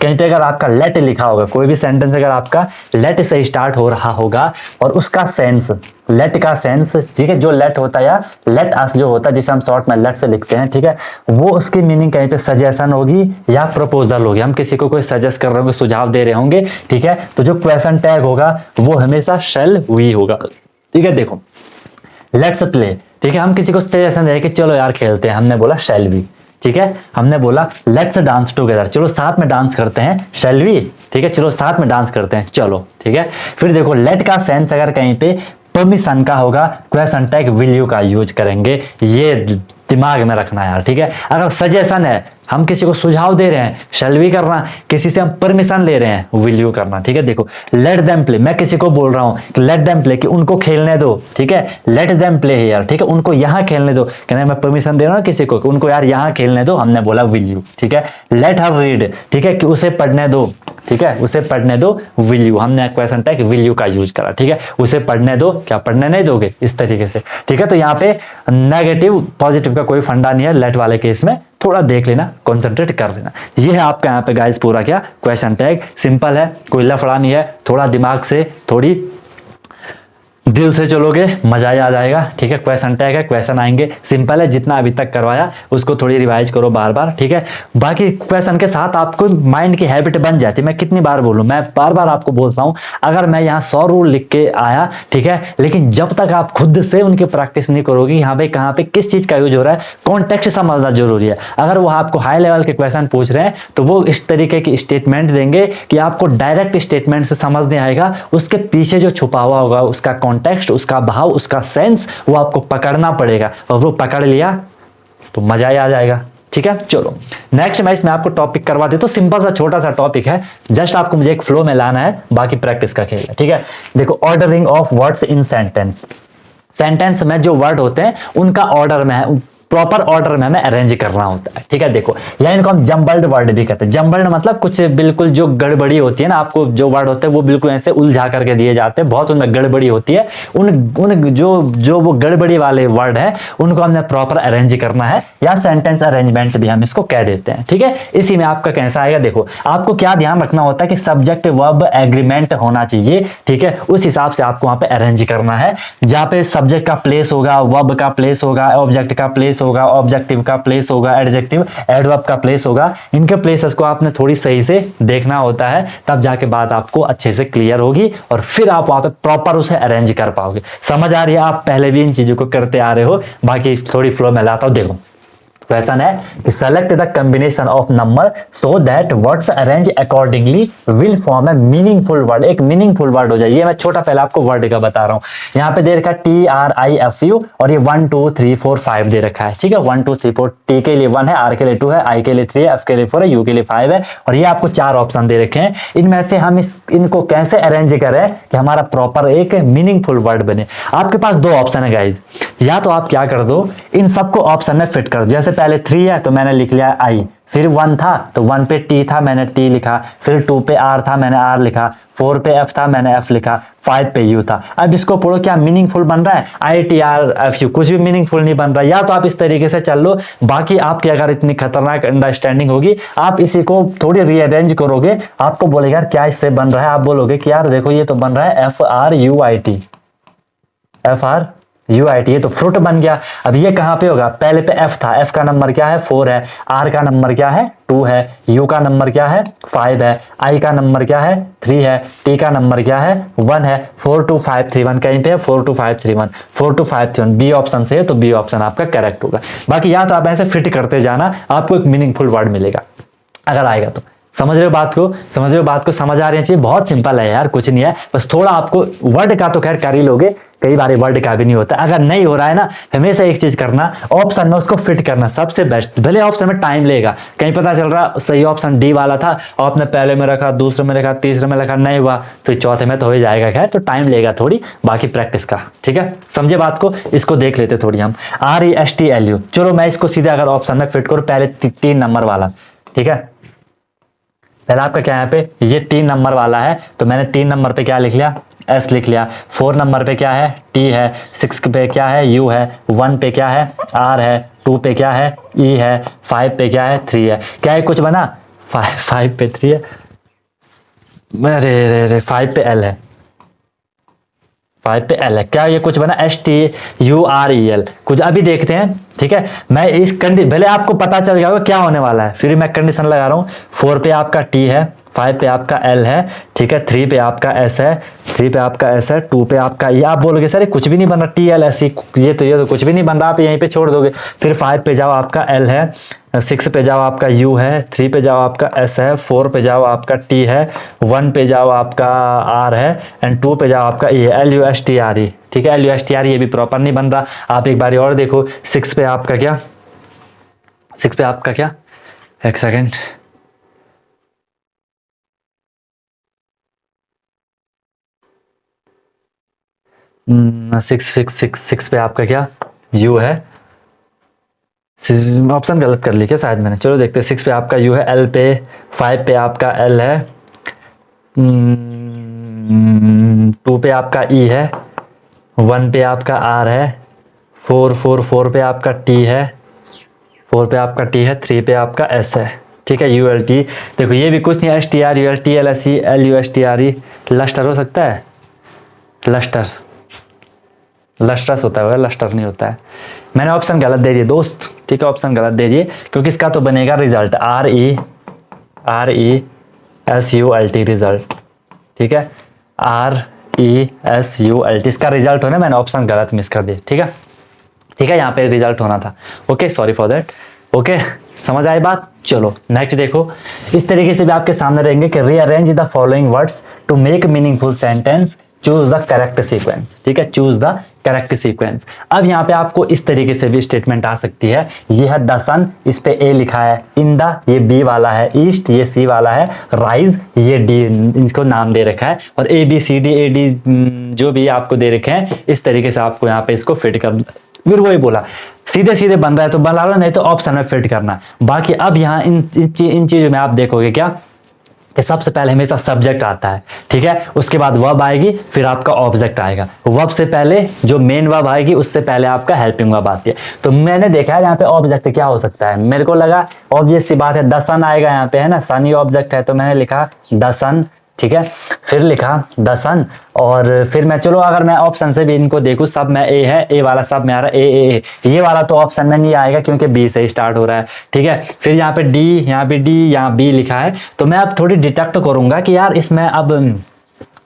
[SPEAKER 1] कहीं पे अगर आपका लेट लिखा होगा, कोई भी सेंटेंस अगर आपका लेट से स्टार्ट हो रहा होगा और उसका सेंस, लेट का सेंस, ठीक है, जो लेट होता है या लेट अस जो होता है, जिसे हम शॉर्ट में लेट से लिखते हैं। ठीक है, वो उसकी मीनिंग कहीं पे सजेशन होगी या प्रपोजल होगी, हम किसी को कोई सजेस्ट कर रहे होंगे, सुझाव दे रहे होंगे। ठीक है, तो जो क्वेश्चन टैग होगा वो हमेशा शैल वी होगा। ठीक है, देखो लेट्स प्ले। ठीक है, हम किसी को सजेशन दे रहे कि चलो यार खेलते हैं, हमने बोला शैल वी। ठीक है, हमने बोला लेट्स डांस टुगेदर, चलो साथ में डांस करते हैं, शैल वी। ठीक है, चलो साथ में डांस करते हैं, चलो। ठीक है, फिर देखो लेट का सेंस अगर कहीं पे परमिशन का होगा, क्वेश्चन टैग विल यू का यूज करेंगे, ये दिमाग में रखना यार। ठीक है, अगर सजेशन है, हम किसी को सुझाव दे रहे हैं, शैल वी करना, किसी से हम परमिशन ले रहे हैं, विल यू करना। ठीक है, देखो लेट देम प्ले, मैं किसी को बोल रहा हूं कि लेट देम प्ले, कि उनको खेलने दो। ठीक है, लेट देम प्ले हियर, ठीक है, उनको यहां खेलने दो, कहना मैं परमिशन दे रहा हूं किसी को कि उनको यार यहां खेलने दो, हमने बोला विल यू। ठीक है, लेट हर रीड, ठीक है, कि उसे पढ़ने दो। ठीक है, उसे पढ़ने दो, विल यू, हमने क्वेश्चन टैग विल यू का यूज करा। ठीक है, उसे पढ़ने दो, क्या पढ़ने नहीं दोगे, इस तरीके से। ठीक है, तो यहाँ पे नेगेटिव पॉजिटिव का कोई फंडा नहीं है लेट वाले केस में, थोड़ा देख लेना, कॉन्सेंट्रेट कर लेना। ये है आपका यहाँ पे गाइस पूरा क्या क्वेश्चन टैग, सिंपल है, कोई लफड़ा नहीं है, थोड़ा दिमाग से थोड़ी दिल से चलोगे मजा ही आ जाएगा, ठीक है। क्वेश्चन टैग है, क्वेश्चन आएंगे, सिंपल है, जितना अभी तक करवाया उसको थोड़ी रिवाइज करो बार बार, ठीक है। बाकी क्वेश्चन के साथ आपको माइंड की हैबिट बन जाती है। मैं कितनी बार बोलूं, मैं बार बार आपको बोलता हूं, अगर मैं यहाँ 100 रूल लिख के आया, ठीक है, लेकिन जब तक आप खुद से उनकी प्रैक्टिस नहीं करोगे, यहाँ पे कहाँ पे किस चीज का यूज हो रहा है, कॉन्टेक्स्ट समझना जरूरी है। अगर वो आपको हाई लेवल के क्वेश्चन पूछ रहे हैं तो वो इस तरीके की स्टेटमेंट देंगे कि आपको डायरेक्ट स्टेटमेंट से समझ नहीं आएगा, उसके पीछे जो छुपा हुआ होगा उसका कॉन्टेक्स्ट, उसका भाव, उसका सेंस, वो आपको पकड़ना पड़ेगा, और वो पकड़ लिया तो मजा ही आ जाएगा, ठीक है। चलो नेक्स्ट मैं इसमें आपको टॉपिक करवा देता हूं, सिंपल सा छोटा सा टॉपिक है, जस्ट आपको मुझे एक फ्लो में लाना है, बाकी प्रैक्टिस का खेल है, ठीक है। देखो, ordering of words in sentence. Sentence में जो वर्ड होते हैं उनका ऑर्डर में है, प्रॉपर ऑर्डर में हमें अरेंज करना होता है, ठीक है। देखो, या इनको हम जम्बल्ड वर्ड भी कहते हैं। जम्बल्ड मतलब कुछ बिल्कुल जो गड़बड़ी होती है ना, आपको जो वर्ड होते हैं वो बिल्कुल ऐसे उलझा करके दिए जाते हैं, बहुत उनमें गड़बड़ी होती है, उन जो वो गड़बड़ी वाले वर्ड है उनको हमने प्रॉपर अरेंज करना है, या सेंटेंस अरेंजमेंट भी हम इसको कह देते हैं, ठीक है। इसी में आपका कैसा आएगा, देखो आपको क्या ध्यान रखना होता है कि सब्जेक्ट वर्ब एग्रीमेंट होना चाहिए, ठीक है। उस हिसाब से आपको वहां पे अरेंज करना है, जहां पे सब्जेक्ट का प्लेस होगा, वर्ब का प्लेस होगा, ऑब्जेक्ट का प्लेस होगा, ऑब्जेक्टिव का प्लेस होगा, एडजेक्टिव एडवर्ब का प्लेस होगा, इनके प्लेसेस को आपने थोड़ी सही से देखना होता है, तब जाके बात आपको अच्छे से क्लियर होगी और फिर आप वहां पे प्रॉपर उसे अरेंज कर पाओगे। समझ आ रही है? आप पहले भी इन चीजों को करते आ रहे हो, बाकी थोड़ी फ्लो में लाता हूं। देखो क्वेश्चन है कि select the combination of number so that words arrange accordingly will form a meaningful word. एक मीनिंगफुल वर्ड हो जाए, ये मैं छोटा पहले आपको वर्ड का बता रहा हूं। यहाँ पे दे रखा है TRIFU और ये 1 2 3 4 5 दे रखा है, ठीक है। 1 2 3 4, T के लिए 1 है, R के लिए 2 है, I के लिए 3 है, F के लिए 4 है, U के लिए 5 है, और ये आपको 4 ऑप्शन दे रखे हैं। इनमें से हम इनको कैसे अरेंज करें कि हमारा प्रॉपर एक मीनिंगफुल वर्ड बने। आपके पास दो ऑप्शन है गाइज, या तो आप क्या कर दो, इन सबको ऑप्शन में फिट कर दो। जैसे पहले 3 है तो मैंने लिख लिया I, फिर 1 था तो 1 पे T था, मैंने T लिखा, फिर 2 पे R था, मैंने R लिखा, 4 पे F था, मैंने F लिखा, 5 पे U था। अब इसको पढ़ो, क्या मीनिंगफुल बन रहा है? ITRFU, कुछ भी मीनिंगफुल नहीं बन रहा। या तो आप इस तरीके से चल लो, बाकी आपकी अगर इतनी खतरनाक अंडरस्टैंडिंग होगी, आप इसी को थोड़ी रीअरेंज करोगे, आपको बोलेगा यार क्या इससे बन रहा है, आप बोलोगे कि यार देखो ये तो बन रहा है FRUIT, FRUIT, ये तो फ्रूट बन गया। अब ये कहां पे होगा? पहले पे F था, F का नंबर क्या है? 4 है, R का नंबर क्या है? 2 है, U का नंबर क्या है? 5 है, I का नंबर क्या है? 3 है, T का नंबर क्या है? 1 है। 4 2 5 3 1 कहीं पे है, 4 2 5 3 1, 4 2 5 3 1, बी ऑप्शन से है तो बी ऑप्शन आपका करेक्ट होगा। बाकी या तो आप ऐसे फिट करते जाना, आपको एक मीनिंगफुल वर्ड मिलेगा अगर आएगा तो। समझ रहे हो बात को? समझ रहे हो बात को? समझ आ रही चाहिए, बहुत सिंपल है यार, कुछ नहीं है, बस थोड़ा आपको वर्ड का तो खैर कर ही लोगे, कई बार वर्ड का भी नहीं होता। अगर नहीं हो रहा है ना, हमेशा एक चीज करना, ऑप्शन में उसको फिट करना सबसे बेस्ट। भले ऑप्शन में टाइम लेगा, कहीं पता चल रहा सही ऑप्शन डी वाला था और आपने पहले में रखा, दूसरे में रखा, तीसरे में रखा, नहीं हुआ, फिर चौथे में तो हो ही जाएगा, खैर तो टाइम लेगा थोड़ी, बाकी प्रैक्टिस का, ठीक है। समझे बात को? इसको देख लेते थोड़ी हम। RESTLU, चलो मैं इसको सीधे अगर ऑप्शन में फिट करूं, पहले 3 नंबर वाला, ठीक है। पहला आपका क्या है यहाँ पे, ये 3 नंबर वाला है तो मैंने 3 नंबर पे क्या लिख लिया? S लिख लिया। 4 नंबर पे क्या है? T है। 6 पे क्या है? U है। 1 पे क्या है? R है। 2 पे क्या है? E है। 5 पे क्या है? 3 है। क्या है कुछ बना? 5 पे 3 है, अरे 5 पे L है, 5 पे L है। क्या ये कुछ बना? STUREL, कुछ अभी देखते हैं, ठीक है। मैं इस कंडीशन, भले आपको पता चल गया होगा क्या होने वाला है, फिर मैं कंडीशन लगा रहा हूं। 4 पे आपका T है, 5 पे आपका L है, ठीक है। 3 पे आपका S है, 3 पे आपका S है, 2 पे आपका E। आप बोलोगे सर कुछ भी नहीं बन रहा, TLSE, ये तो कुछ भी नहीं बन रहा, आप यहीं पे छोड़ दोगे। फिर 5 पे जाओ आपका L है, 6 पे जाओ आपका U है, 3 पे जाओ आपका S है, 4 पे जाओ आपका T है, 1 पे जाओ आपका R है, एंड 2 पे जाओ आपका E है, LUSTRE, ठीक है। LUSTRE ये भी प्रॉपर नहीं बन रहा। आप एक बार और देखो, 6 पे आपका क्या? 6 पे आपका क्या? एक सेकेंड, सिक्स पे आपका क्या? U है। ऑप्शन गलत कर ली क्या शायद मैंने, चलो देखते हैं। 6 पे आपका U है, L पे 5 पे आपका L है, 2 पे आपका E है, 1 पे आपका R है, 4 पे आपका T है, 4 पे आपका टी है, 3 पे आपका एस है, ठीक है, यू एल टी। देखो ये भी कुछ नहीं, S T R U L T L S E L U S T R E, lustre हो सकता है, लस्टर, लस्टर्स होता है, लस्टर नहीं होता है। मैंने ऑप्शन गलत दे दिए दोस्त, ठीक है, ऑप्शन गलत दे दिए, क्योंकि इसका तो बनेगा result, R E S U L T, result, ठीक है, R E S U L T इसका रिजल्ट होना, मैंने ऑप्शन गलत मिस कर दिए, ठीक है, ठीक है, यहाँ पे रिजल्ट होना था। Okay, sorry for that. Okay, समझ आई बात। चलो नेक्स्ट देखो, इस तरीके से भी आपके सामने रहेंगे कि rearrange the following words to make meaningful sentence, choose the correct sequence, ठीक है, चूज द करेक्ट सीक्वेंस। अब यहाँ पे आपको इस तरीके से भी स्टेटमेंट आ सकती है, ये है द सन, इस पे ए लिखा है, इन द ये बी वाला है, ईस्ट ये सी वाला है, राइज ये डी, इनको नाम दे रखा है, और A B C D A D जो भी आपको दे रखे हैं, इस तरीके से आपको यहाँ पे इसको फिट कर, फिर वही बोला सीधे सीधे बन रहा है तो बना लो, नहीं तो ऑप्शन में फिट करना। बाकी अब यहाँ इन चीजों में आप देखोगे क्या कि सबसे पहले हमेशा सब्जेक्ट आता है, ठीक है, उसके बाद वर्ब आएगी, फिर आपका ऑब्जेक्ट आएगा। वर्ब से पहले जो मेन वर्ब आएगी, उससे पहले आपका हेल्पिंग वर्ब आती है। तो मैंने देखा है यहाँ पे ऑब्जेक्ट क्या हो सकता है, मेरे को लगा ऑब्वियस सी बात है द सन आएगा यहाँ पे, है ना, सन ही ऑब्जेक्ट है, तो मैंने लिखा द सन, ठीक है, फिर लिखा द सन, और फिर मैं चलो अगर मैं ऑप्शन से भी इनको देखूं, सब में ए है, ए वाला सब में आ रहा है, ए ये वाला तो ऑप्शन में नहीं आएगा क्योंकि बी से स्टार्ट हो रहा है, ठीक है। फिर यहाँ पे डी, यहाँ पे डी, यहाँ बी लिखा है, तो मैं अब थोड़ी डिटेक्ट करूंगा कि यार इसमें अब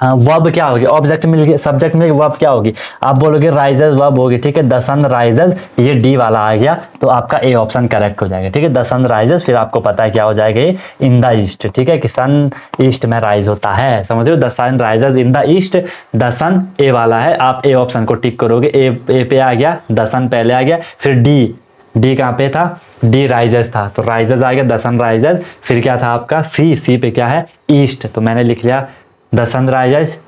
[SPEAKER 1] वर्ब क्या होगी, ऑब्जेक्ट मिल गया, सब्जेक्ट मिल गया, वर्ब क्या होगी, आप बोलोगे राइजेस वर्ब होगी, ठीक है, द सन राइजेस, ये डी वाला आ गया, तो आपका ए ऑप्शन करेक्ट हो जाएगा, ठीक है, द सन राइजेस, फिर आपको पता है क्या हो जाएगा, इन द ईस्ट, ठीक है, कि सन ईस्ट में राइज होता है, समझ रहे हो, the sun rises in the east, the sun a वाला है, आप ए ऑप्शन को टिक करोगे, ए पे आ गया, द सन पहले आ गया, फिर डी कहाँ पे था, डी राइजेस था, तो राइजेस आ गया, द सन राइजेस, फिर क्या था आपका सी पे क्या है, ईस्ट, तो मैंने लिख लिया द सन राइजेस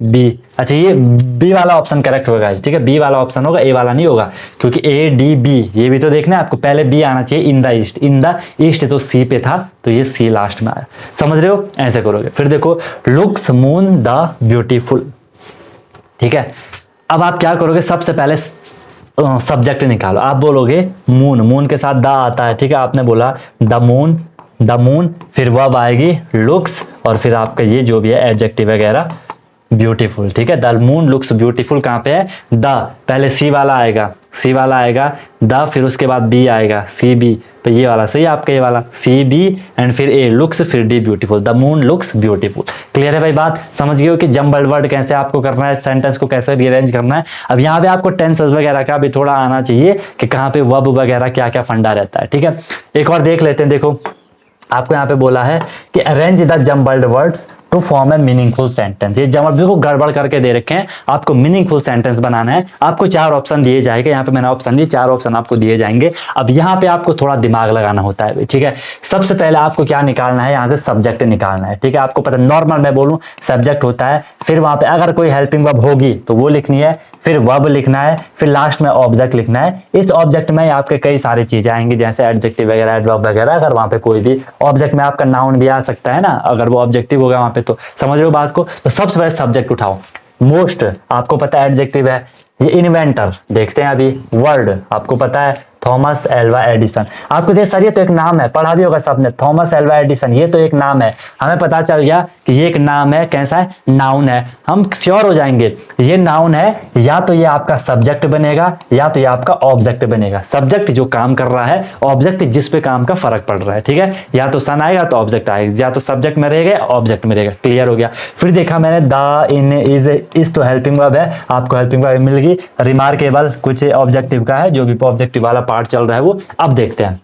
[SPEAKER 1] बी। अच्छा, ये बी वाला ऑप्शन करेक्ट होगा, ठीक है, बी वाला ऑप्शन होगा, ए वाला नहीं होगा, क्योंकि ए डी बी ये भी तो देखना है आपको, पहले बी आना चाहिए, इन the east, in the east तो सी पे था, तो ये सी लास्ट में आया, समझ रहे हो, ऐसे करोगे। फिर देखो लुक्स मून द ब्यूटीफुल, ठीक है, अब आप क्या करोगे, सबसे पहले सब्जेक्ट निकालो, आप बोलोगे मून, मून के साथ द आता है, ठीक है, आपने बोला द मून, फिर वर्ब आएगी लुक्स, और फिर आपका ये जो भी है एडजेक्टिव वगैरह ब्यूटीफुल, ठीक है, द मून लुक्स ब्यूटीफुल कहाँ पे है, द पहले सी वाला आएगा, द फिर उसके बाद बी आएगा, सी बी, तो ये वाला सही है आपका, ये वाला सी बी एंड फिर ए लुक्स, फिर D beautiful, the moon looks beautiful. Clear है भाई बात, समझ गए हो कि जम्बल्ड वर्ड कैसे आपको करना है, सेंटेंस को कैसे रीअरेंज करना है। अब यहाँ पे आपको टेंसेस वगैरह का भी थोड़ा आना चाहिए कि कहाँ पे वर्ब वगैरह क्या क्या फंडा रहता है, ठीक है। एक और देख लेते हैं, देखो आपको यहाँ पे बोला है कि arrange the jumbled words to form a meaningful sentence, ये जम्बल बिल्कुल गड़बड़ करके दे रखे हैं, आपको मीनिंगफुल सेंटेंस बनाना है, आपको 4 ऑप्शन दिए जाएंगे, यहाँ पे मैंने ऑप्शन दिए, 4 ऑप्शन आपको दिए जाएंगे। अब यहाँ पे आपको थोड़ा दिमाग लगाना होता है, ठीक है। सबसे पहले आपको क्या निकालना है, यहाँ से सब्जेक्ट निकालना है, ठीक है, आपको पता नॉर्मल मैं बोलूँ सब्जेक्ट होता है, फिर वहां पे अगर कोई हेल्पिंग वर्ब होगी तो वो लिखनी है, फिर वर्ब लिखना है, फिर लास्ट में ऑब्जेक्ट लिखना है। इस ऑब्जेक्ट में आपके कई सारी चीजें आएंगी, जैसे एडजेक्टिव वगैरह, एडवर्ब वगैरह, अगर वहां पे कोई भी ऑब्जेक्ट में आपका नाउन भी आ सकता है ना, अगर वो ऑब्जेक्टिव होगा वहां पे, तो समझ रहे हो बात को। तो सबसे पहले सब्जेक्ट उठाओ, मोस्ट आपको पता है एडजेक्टिव है, ये इन्वेंटर देखते हैं अभी, वर्ड आपको पता है थॉमस एल्वा एडिसन, आपको देखिए सर ये तो एक नाम है, पढ़ा भी होगा सबने, थॉमस एल्वा एडिसन, ये तो एक नाम है, हमें पता चल गया कि ये एक नाम है, कैसा है, नाउन है, हम श्योर हो जाएंगे ये नाउन है, या तो ये आपका सब्जेक्ट बनेगा या तो ये आपका ऑब्जेक्ट बनेगा। सब्जेक्ट जो काम कर रहा है, ऑब्जेक्ट जिस पे काम का फर्क पड़ रहा है, ठीक है, या तो सन आएगा तो ऑब्जेक्ट आएगा, या तो सब्जेक्ट में रहेगा ऑब्जेक्ट में रहेगा। क्लियर हो गया। फिर देखा मैंने द, इन, इज तो हेल्पिंग वर्ब है, आपको हेल्पिंग वर्ब मिल गई, रिमार्केबल कुछ ऑब्जेक्टिव का है, जो भी ऑब्जेक्टिव वाला पार्ट चल रहा है वो। अब देखते हैं,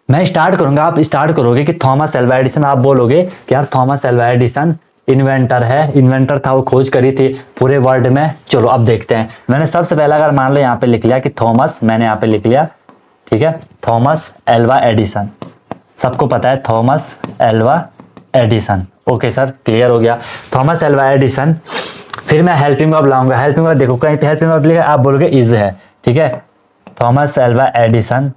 [SPEAKER 1] मैं स्टार्ट करूंगा, आप स्टार्ट करोगे कि थॉमस एल्वा एडिसन, आप बोलोगे कि यार थॉमस एल्वा एडिसन इन्वेंटर है, इन्वेंटर था, वो खोज करी थी पूरे वर्ल्ड में। चलो अब देखते हैं, मैंने सबसे पहला अगर मान लो यहाँ पे लिख लिया कि थॉमस, मैंने यहाँ पे लिख लिया, ठीक है, थॉमस एल्वा एडिसन, सबको पता है Thomas Alva Edison, okay sir clear हो गया, थॉमस एल्वा एडिसन। फिर मैं हेल्पिंग वर्ब लाऊंगा, हेल्पिंग वर्ब देखो कहीं पे हेल्पिंग वर्ब लिखा, आप बोलोगे इज है, ठीक है, Thomas Alva Edison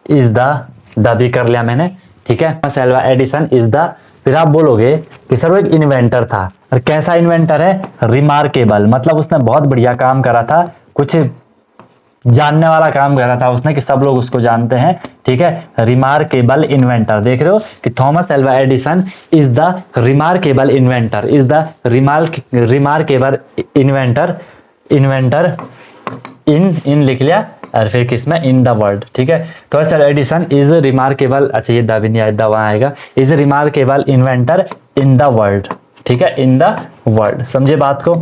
[SPEAKER 1] is the भी कर लिया मैंने, ठीक है, Thomas Alva Edison is the. फिर आप बोलोगे कि सर वो एक इन्वेंटर था, और कैसा इन्वेंटर है, रिमार्केबल, मतलब उसने बहुत बढ़िया काम करा था, कुछ जानने वाला काम करा था उसने कि सब लोग उसको जानते हैं, ठीक है। रिमार्केबल इन्वेंटर, देख रहे हो कि Thomas Alva Edison is the remarkable inventor, is the remarkable inventor, inventor इन लिख लिया और फिर किसमें, इन द वर्ल्ड, ठीक है। Thomas Alva Edison is remarkable, अच्छा ये द भी नहीं आया, द वहां आएगा, is remarkable inventor in the world, ठीक है, इन द वर्ल्ड। समझे बात को,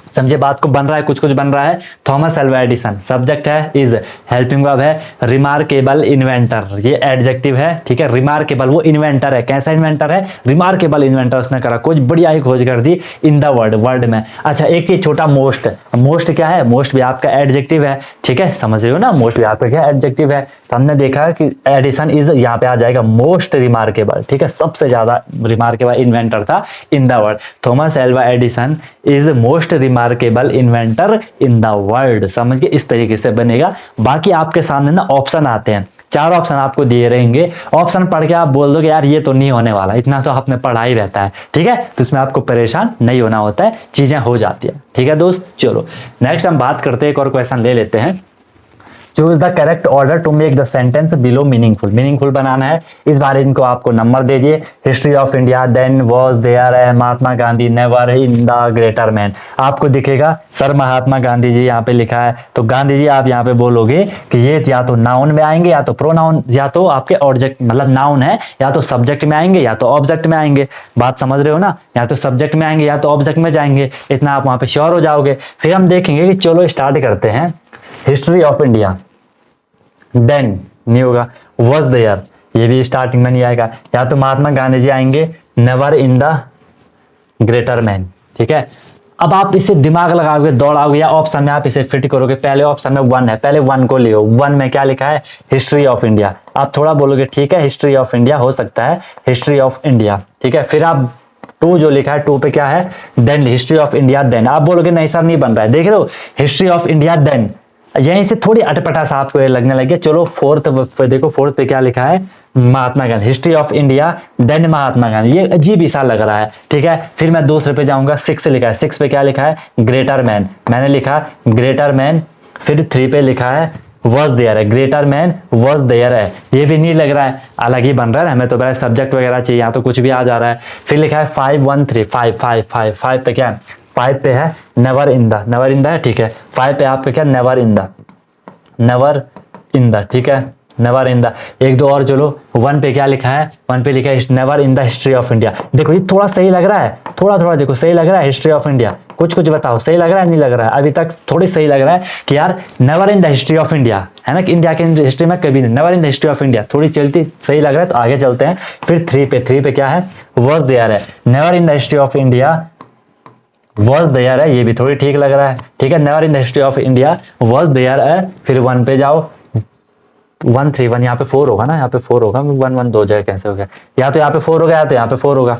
[SPEAKER 1] समझे बात को, बन रहा है कुछ कुछ बन रहा है। थॉमस एल्वा एडिसन सब्जेक्ट है, इज हेल्पिंग वर्ब है, रिमार्केबल इन्वेंटर ये एडजेक्टिव है, ठीक है। रिमार्केबल वो इन्वेंटर है, कैसा इन्वेंटर है, रिमार्केबल इन्वेंटर, उसने करा कुछ बढ़िया ही खोज कर दी इन द वर्ल्ड, वर्ल्ड में। अच्छा एक ही छोटा मोस्ट, मोस्ट क्या है, मोस्ट भी आपका एडजेक्टिव है, ठीक है, समझ रहे हो ना, मोस्ट भी आपका क्या एडजेक्टिव है। तो हमने देखा कि एडिसन इज यहाँ पे आ जाएगा मोस्ट रिमार्केबल, ठीक है, सबसे ज्यादा रिमार्केबल इन्वेंटर था in the world. Thomas Alva Edison is most remarkable inventor in the world, समझ गए, इस तरीके से बनेगा। बाकी आपके सामने ना ऑप्शन आते हैं, 4 ऑप्शन आपको दिए रहेंगे, ऑप्शन पढ़ के आप बोल दोगे यार ये तो नहीं होने वाला, इतना तो आपने पढ़ा ही रहता है, ठीक है, तो इसमें आपको परेशान नहीं होना होता है, चीजें हो जाती है, ठीक है दोस्त। चलो नेक्स्ट हम बात करते हैं, एक और क्वेश्चन ले लेते हैं। Choose the correct order to make the sentence below meaningful, meaningful बनाना है, इस बार इनको आपको नंबर दे दिए। History of India, than was there है, Mahatma Gandhi, never in the greater man. आपको दिखेगा सर महात्मा गांधी जी यहाँ पे लिखा है, तो गांधी जी आप यहाँ पे बोलोगे कि ये या तो नाउन में आएंगे या तो प्रोनाउन, या तो आपके ऑब्जेक्ट मतलब नाउन है, या तो सब्जेक्ट में आएंगे या तो ऑब्जेक्ट में आएंगे, बात समझ रहे हो ना, या तो सब्जेक्ट में आएंगे या तो ऑब्जेक्ट में जाएंगे, इतना आप वहां पे श्योर हो जाओगे। फिर हम देखेंगे कि चलो स्टार्ट करते हैं, हिस्ट्री ऑफ इंडिया, देन नहीं होगा, वॉज देयर ये भी स्टार्टिंग में नहीं आएगा, या तो महात्मा गांधी जी आएंगे, never in the greater man, ठीक है। अब आप इसे दिमाग लगाओगे, दौड़ाओगे, या ऑप्शन में आप इसे फिट करोगे, पहले ऑप्शन में 1 है, पहले 1 को लियो, 1 में क्या लिखा है, हिस्ट्री ऑफ इंडिया। आप थोड़ा बोलोगे ठीक है हिस्ट्री ऑफ इंडिया हो सकता है, हिस्ट्री ऑफ इंडिया, ठीक है। फिर आप 2 जो लिखा है, 2 पे क्या है, then history of India, then आप बोलोगे नहीं सर नहीं बन रहा है, देख रहे हो हिस्ट्री ऑफ इंडिया देन, यहीं से थोड़ी अटपटा सा आपको लगने लगे। चलो फोर्थ देखो, फोर्थ पे क्या लिखा है, Mahatma Gandhi, history of India than Mahatma Gandhi, ये अजीब सा लग रहा है, ठीक है। फिर मैं दूसरे पे जाऊंगा, 6 लिखा है, 6 पे क्या लिखा है, ग्रेटर मैन, मैंने लिखा ग्रेटर मैन। फिर 3 पे लिखा है वॉज देयर है, ग्रेटर मैन वॉज देयर है, ये भी नहीं लग रहा है, अलग ही बन रहा है, हमें तो पहले सब्जेक्ट वगैरह चाहिए, यहाँ तो कुछ भी आ जा रहा है। फिर लिखा है 5 1 3 5 5 5 5 पे क्या है, 5 पे है never in the, never in the है, ठीक है। 5 पे आपका क्या, never in the, never in the, ठीक है, नेवर इन द। 1 2 और चलो, 1 पे क्या लिखा है, 1 पे लिखा है never in the history of India. देखो ये थोड़ा सही लग रहा है, थोड़ा थोड़ा देखो सही लग रहा है, हिस्ट्री ऑफ इंडिया, कुछ कुछ बताओ सही लग रहा है नहीं लग रहा है, अभी तक थोड़ी सही लग रहा है कि यार never in the history of India है ना, कि इंडिया के हिस्ट्री में कभी नहीं, never in the history of India थोड़ी चलती सही लग रहा है, तो आगे चलते हैं। फिर 3 पे क्या है, वॉज देयर है, never in the history of India was there है, ये भी थोड़ी ठीक लग रहा है, ठीक है, never in the history of India was there है। फिर 1 पे जाओ, 1 3 1 यहाँ पे 4 होगा ना, यहाँ पे 4 होगा, 1 1 2 जगह कैसे हो गया, या तो यहाँ पे 4 होगा या तो यहाँ पे 4 होगा,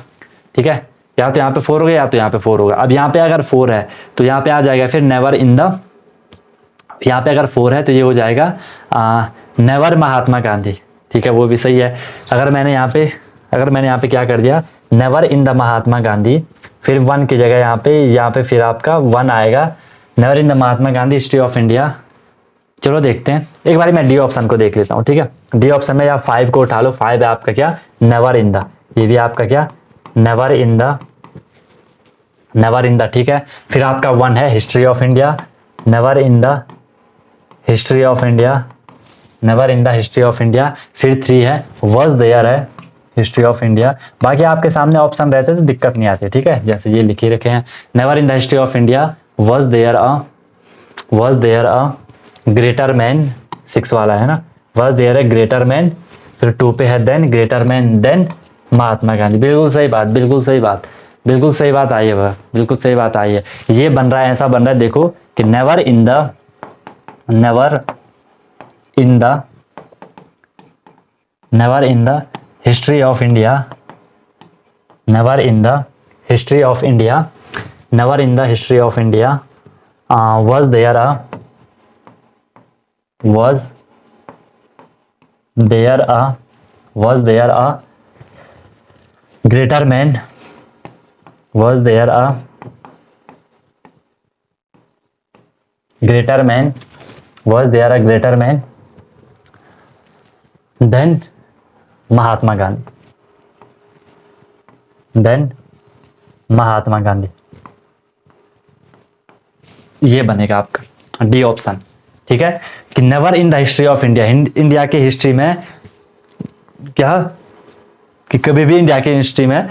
[SPEAKER 1] ठीक है, या तो यहाँ पे 4 होगा या तो यहाँ पे 4 होगा। अब यहाँ पे अगर 4 है तो यहाँ पे आ जाएगा फिर नेवर इन द, यहाँ पे अगर 4 है तो ये हो जाएगा नेवर महात्मा गांधी, ठीक है, वो भी सही है। अगर मैंने यहाँ पे क्या कर दिया, never in the Mahatma Gandhi, फिर 1 की जगह यहाँ पे फिर आपका 1 आएगा, never in the Mahatma Gandhi history of India. चलो देखते हैं एक बार, मैं डी ऑप्शन को देख लेता हूँ, ठीक है। डी ऑप्शन में या 5 को उठा लो, 5 है आपका क्या, नेवर इन द, ये भी आपका क्या, never in the, never in the, ठीक है। फिर आपका 1 है history of India, never in the history of India, never in the history of India. फिर 3 है वॉज देयर है, हिस्ट्री ऑफ इंडिया। बाकी आपके सामने ऑप्शन रहते तो दिक्कत नहीं आती, ठीक है, जैसे ये लिखे रखे हैं, never in the history of India was there a greater man, 6 वाला है ना, वॉज देयर है ग्रेटर मैन। फिर 2 पे है then greater man than Mahatma Gandhi, बिल्कुल सही बात, बिल्कुल सही बात, बिल्कुल सही बात आई है वह, बिल्कुल सही बात आई है। ये बन रहा है, ऐसा बन रहा है देखो कि never in the history of India, never in the history of India, never in the history of India was there a greater man, was there a greater man was there a greater man than Mahatma Gandhi, than Mahatma Gandhi. ये बनेगा आपका D option, ठीक है। कि never in the history of India, India के हिस्ट्री में क्या, कि कभी भी इंडिया के हिस्ट्री में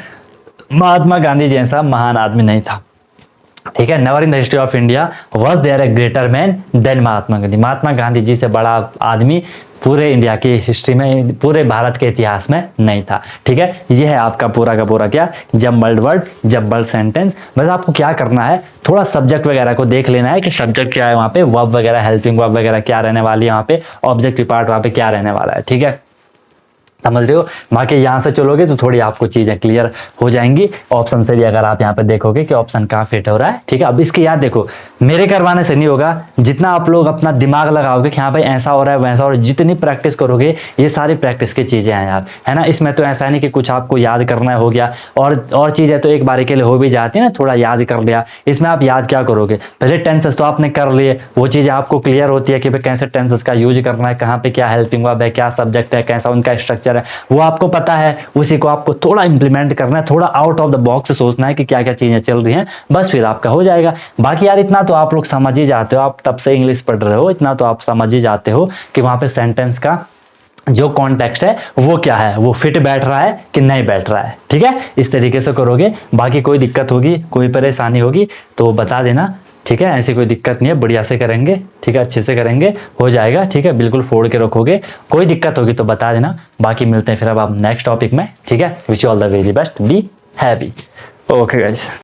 [SPEAKER 1] महात्मा गांधी जैसा महान आदमी नहीं था, ठीक है। Never in the history of India was there a greater man than Mahatma Gandhi, Mahatma Gandhi ji से बड़ा आदमी पूरे इंडिया की हिस्ट्री में, पूरे भारत के इतिहास में नहीं था, ठीक है। ये है आपका पूरा का पूरा क्या, जम्बल्ड वर्ड, जम्बल्ड सेंटेंस। बस आपको क्या करना है, थोड़ा सब्जेक्ट वगैरह को देख लेना है कि सब्जेक्ट क्या है वहाँ पे, वर्ब वगैरह, हेल्पिंग वर्ब वगैरह क्या रहने वाली है वहाँ पे, ऑब्जेक्टिव पार्ट वहाँ पे क्या रहने वाला है, ठीक है। समझ रहे हो। बाकी यहाँ से चलोगे तो थोड़ी आपको चीजें क्लियर हो जाएंगी। ऑप्शन से भी अगर आप यहाँ पे देखोगे कि ऑप्शन कहाँ फिट हो रहा है, ठीक है। अब इसकी याद देखो, मेरे करवाने से नहीं होगा, जितना आप लोग अपना दिमाग लगाओगे कि हाँ भाई ऐसा हो रहा है वैसा हो रहा है, जितनी प्रैक्टिस करोगे, ये सारी प्रैक्टिस की चीजें हैं यार, है ना। इसमें तो ऐसा नहीं कि कुछ आपको याद करना हो गया, और चीजें तो एक बारी के लिए हो भी जाती है ना, थोड़ा याद कर लिया। इसमें आप याद क्या करोगे, पहले टेंसेस तो आपने कर लिए, वो चीजें आपको क्लियर होती है कि भाई कैसे टेंसेस का यूज करना है, कहाँ पे क्या हेल्पिंग वर्ब है, क्या सब्जेक्ट है, कैसा उनका स्ट्रक्चर है, वो आपको पता है। उसी को आपको थोड़ा इंप्लीमेंट करना है, थोड़ा आउट ऑफ द बॉक्स सोचना है कि क्या क्या चीजें चल रही हैं, बस फिर आपका हो जाएगा। बाकी यार इतना तो आप लोग समझ ही जाते हो, आप तब से इंग्लिश पढ़ रहे हो, इतना तो आप समझ ही जाते हो कि वहां पे सेंटेंस का जो कॉन्टेक्स्ट है वो क्या है, वो फिट बैठ रहा है कि नहीं बैठ रहा है, ठीक है। इस तरीके से करोगे। बाकी कोई दिक्कत होगी, कोई परेशानी होगी तो बता देना, ठीक है। ऐसी कोई दिक्कत नहीं है, बढ़िया से करेंगे, ठीक है, अच्छे से करेंगे, हो जाएगा, ठीक है। बिल्कुल फोड़ के रखोगे, कोई दिक्कत होगी तो बता देना। बाकी मिलते हैं फिर अब आप नेक्स्ट टॉपिक में, ठीक है। Wish you all the very best, be happy. Okay guys.